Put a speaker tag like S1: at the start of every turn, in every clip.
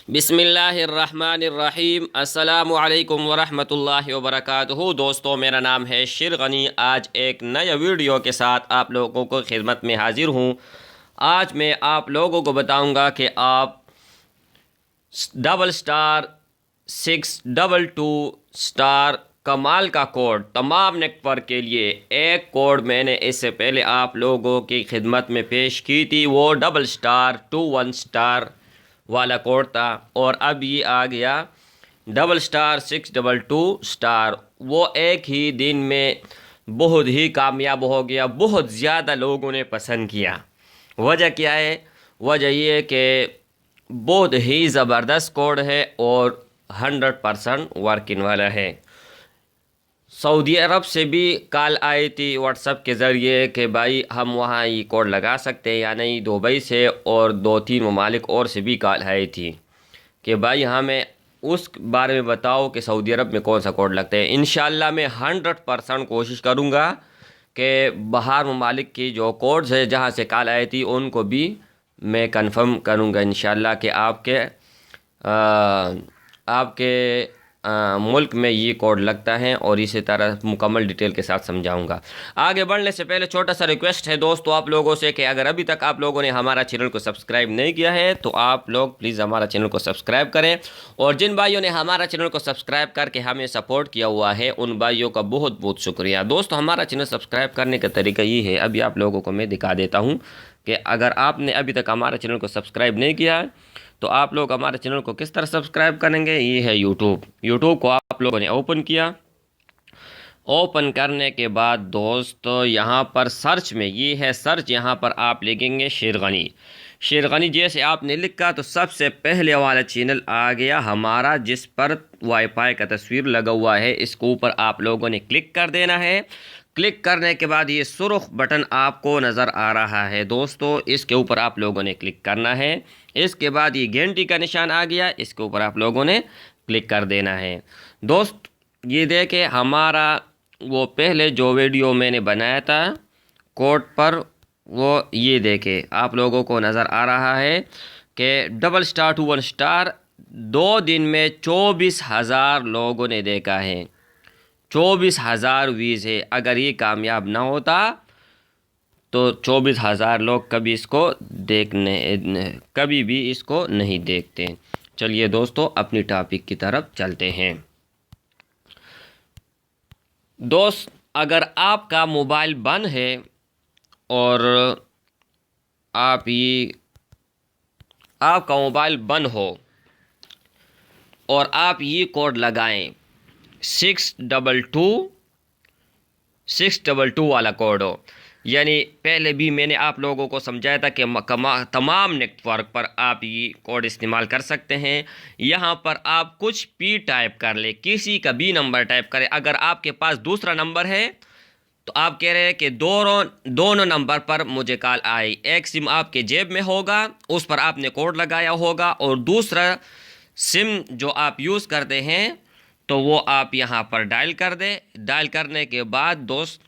S1: بسم اللہ الرحمن الرحیم۔ السلام علیکم ورحمۃ اللہ وبرکاتہ۔ دوستو، میرا نام ہے شیر غنی۔ آج ایک نئے ویڈیو کے ساتھ آپ لوگوں کو خدمت میں حاضر ہوں۔ آج میں آپ لوگوں کو بتاؤں گا کہ آپ *622* کمال کا کوڈ تمام نیٹ ورک کے لیے، ایک کوڈ میں نے اس سے پہلے آپ لوگوں کی خدمت میں پیش کی تھی، وہ *21* والا کوڈ تھا، اور اب یہ آ گیا *622*. وہ ایک ہی دن میں بہت ہی کامیاب ہو گیا، بہت زیادہ لوگوں نے پسند کیا۔ وجہ کیا ہے؟ وجہ یہ ہے کہ بہت ہی زبردست کوڈ ہے اور 100% ورکنگ والا ہے۔ سعودی عرب سے بھی کال آئی تھی واٹس ایپ کے ذریعے کہ بھائی ہم وہاں یہ کوڈ لگا سکتے ہیں یا نہیں۔ دبئی سے اور 2-3 ممالک اور سے بھی کال آئی تھی کہ بھائی ہمیں اس بارے میں بتاؤ کہ سعودی عرب میں کون سا کوڈ لگتا ہے۔ انشاءاللہ میں 100% کوشش کروں گا کہ باہر ممالک کی جو کوڈز ہے جہاں سے کال آئی تھی ان کو بھی میں کنفرم کروں گا انشاءاللہ کہ آپ کے ملک میں یہ کوڈ لگتا ہے، اور اسی طرح مکمل ڈیٹیل کے ساتھ سمجھاؤں گا۔ آگے بڑھنے سے پہلے چھوٹا سا ریکویسٹ ہے دوستو آپ لوگوں سے کہ اگر ابھی تک آپ لوگوں نے ہمارا چینل کو سبسکرائب نہیں کیا ہے تو آپ لوگ پلیز ہمارا چینل کو سبسکرائب کریں، اور جن بھائیوں نے ہمارا چینل کو سبسکرائب کر کے ہمیں سپورٹ کیا ہوا ہے ان بھائیوں کا بہت بہت شکریہ۔ دوستو، ہمارا چینل سبسکرائب کرنے کا طریقہ یہ ہے، ابھی آپ لوگوں کو میں دکھا دیتا ہوں کہ اگر آپ نے ابھی تک ہمارا چینل کو سبسکرائب نہیں کیا ہے تو آپ لوگ ہمارے چینل کو کس طرح سبسکرائب کریں گے۔ یہ ہے یوٹیوب کو آپ لوگوں نے اوپن کیا۔ اوپن کرنے کے بعد دوستو یہاں پر سرچ میں یہ ہے سرچ، یہاں پر آپ لکھیں گے شیر غنی۔ جیسے آپ نے لکھا تو سب سے پہلے والا چینل آ گیا ہمارا، جس پر وائی فائی کا تصویر لگا ہوا ہے۔ اس کے اوپر آپ لوگوں نے کلک کر دینا ہے۔ کلک کرنے کے بعد یہ سرخ بٹن آپ کو نظر آ رہا ہے دوستو، اس کے اوپر آپ لوگوں نے کلک کرنا ہے۔ اس کے بعد یہ گھنٹی کا نشان آ گیا، اس کے اوپر آپ لوگوں نے کلک کر دینا ہے۔ دوست یہ دیکھیں ہمارا وہ پہلے جو ویڈیو میں نے بنایا تھا کوڈ پر، وہ یہ دیکھیں آپ لوگوں کو نظر آ رہا ہے کہ *21* 2 دن میں 24,000 لوگوں نے دیکھا ہے۔ 24,000 ویوز ہے۔ اگر یہ کامیاب نہ ہوتا تو 24,000 لوگ کبھی بھی اس کو نہیں دیکھتے۔ چلیے دوستو اپنی ٹاپک کی طرف چلتے ہیں۔ دوست، اگر آپ کا موبائل بند ہے اور آپ کا موبائل بند ہو اور آپ یہ کوڈ لگائیں 622 والا کوڈ ہو، یعنی پہلے بھی میں نے آپ لوگوں کو سمجھایا تھا کہ تمام نیٹ ورک پر آپ یہ کوڈ استعمال کر سکتے ہیں۔ یہاں پر آپ کچھ بھی ٹائپ کر لیں، کسی کا بھی نمبر ٹائپ کریں۔ اگر آپ کے پاس دوسرا نمبر ہے تو آپ کہہ رہے ہیں کہ دونوں نمبر پر مجھے کال آئی، ایک سم آپ کے جیب میں ہوگا اس پر آپ نے کوڈ لگایا ہوگا، اور دوسرا سم جو آپ یوز کرتے ہیں تو وہ آپ یہاں پر ڈائل کر دیں۔ ڈائل کرنے کے بعد دوست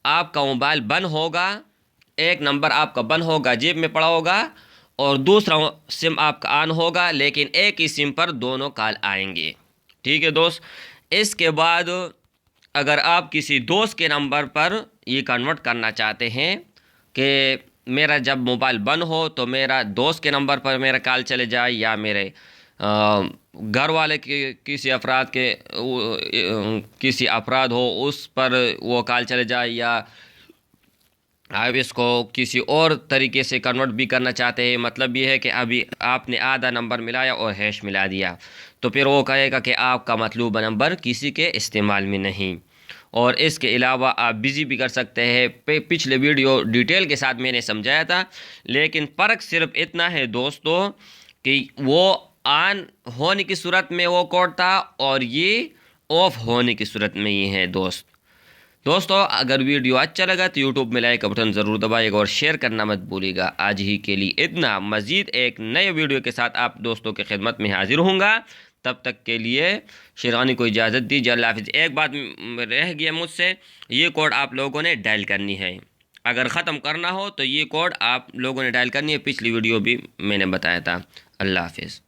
S1: آپ کا موبائل بند ہوگا، ایک نمبر آپ کا بند ہوگا، جیب میں پڑا ہوگا، اور دوسرا سم آپ کا آن ہوگا، لیکن ایک ہی سم پر دونوں کال آئیں گے۔ ٹھیک ہے دوست، اس کے بعد اگر آپ کسی دوست کے نمبر پر یہ کنورٹ کرنا چاہتے ہیں کہ میرا جب موبائل بند ہو تو میرا دوست کے نمبر پر میرا کال چلے جائے، یا میرے گھر والے کسی افراد ہو اس پر وہ کال چلے جائے، یا آپ اس کو کسی اور طریقے سے کنورٹ بھی کرنا چاہتے ہیں، مطلب یہ ہے کہ ابھی آپ نے آدھا نمبر ملایا اور ہیش ملا دیا تو پھر وہ کہے گا کہ آپ کا مطلوبہ نمبر کسی کے استعمال میں نہیں۔ اور اس کے علاوہ آپ بزی بھی کر سکتے ہیں۔ پچھلے ویڈیو ڈیٹیل کے ساتھ میں نے سمجھایا تھا، لیکن فرق صرف اتنا ہے دوستو کہ وہ آن ہونے کی صورت میں وہ کوڈ تھا اور یہ آف ہونے کی صورت میں یہ ہے دوستو اگر ویڈیو اچھا لگا تو یوٹیوب میں لائک کا بٹن ضرور دبائے گا اور شیئر کرنا مت بھولیے گا۔ آج ہی کے لیے اتنا، مزید ایک نئے ویڈیو کے ساتھ آپ دوستوں کی خدمت میں حاضر ہوں گا۔ تب تک کے لیے شیر غنی کو اجازت دیجیے، اللہ حافظ۔ ایک بات رہ گیا مجھ سے، یہ کوڈ آپ لوگوں نے ڈائل کرنی ہے۔ اگر ختم کرنا ہو تو یہ کوڈ آپ لوگوں نے ڈائل کرنی ہے، پچھلی ویڈیو بھی میں نے بتایا تھا۔ اللہ حافظ۔